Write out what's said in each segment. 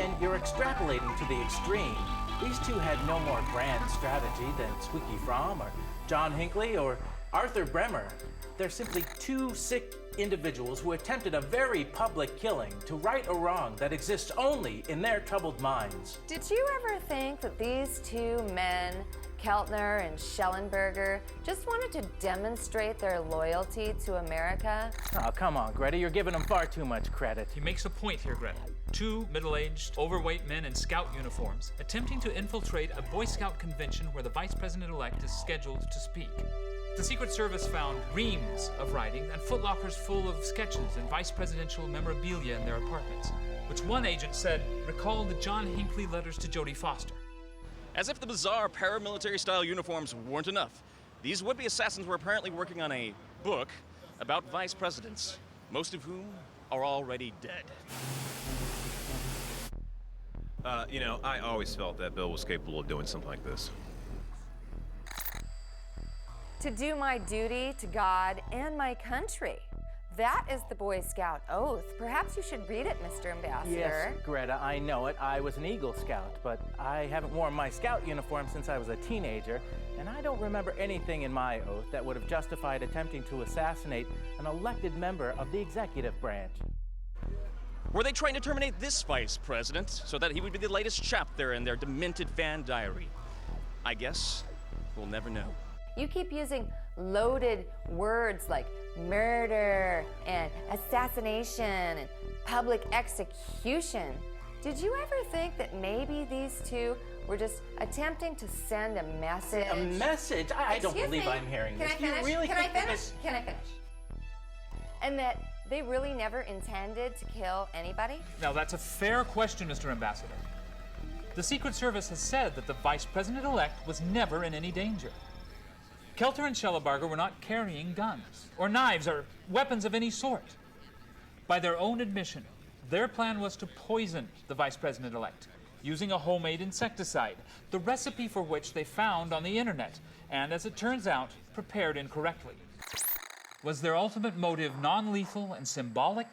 then you're extrapolating to the extreme. These two had no more grand strategy than Squeaky Fromm or John Hinckley or Arthur Bremer. They're simply two sick individuals who attempted a very public killing to right a wrong that exists only in their troubled minds. Did you ever think that these two men, Keltner and Schellenberger, just wanted to demonstrate their loyalty to America? Oh, come on, Greta, you're giving them far too much credit. He makes a point here, Greta. Two middle-aged, overweight men in scout uniforms attempting to infiltrate a Boy Scout convention where the Vice President-elect is scheduled to speak. The Secret Service found reams of writing and footlockers full of sketches and vice presidential memorabilia in their apartments, which one agent said recalled the John Hinckley letters to Jodie Foster. As if the bizarre paramilitary-style uniforms weren't enough, these would-be assassins were apparently working on a book about vice presidents, most of whom are already dead. I always felt that Bill was capable of doing something like this. To do my duty to God and my country. That is the Boy Scout oath. Perhaps you should read it, Mr. Ambassador. Yes, Greta, I know it. I was an Eagle Scout, but I haven't worn my Scout uniform since I was a teenager, and I don't remember anything in my oath that would have justified attempting to assassinate an elected member of the executive branch. Were they trying to terminate this vice president so that he would be the latest chapter in their demented fan diary? I guess we'll never know. You keep using loaded words like murder and assassination and public execution. Did you ever think that maybe these two were just attempting to send a message? A message? I don't believe I'm hearing this. Can I finish? Can I finish? And that they really never intended to kill anybody? Now, that's a fair question, Mr. Ambassador. The Secret Service has said that the Vice President-elect was never in any danger. Keltner and Schellenberger were not carrying guns, or knives, or weapons of any sort. By their own admission, their plan was to poison the Vice President-elect using a homemade insecticide, the recipe for which they found on the internet, and as it turns out, prepared incorrectly. Was their ultimate motive non-lethal and symbolic,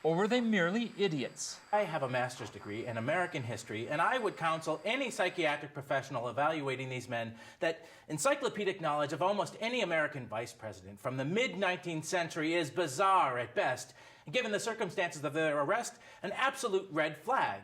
or were they merely idiots? I have a master's degree in American history, and I would counsel any psychiatric professional evaluating these men that encyclopedic knowledge of almost any American vice president from the mid-19th century is bizarre at best, and given the circumstances of their arrest, an absolute red flag.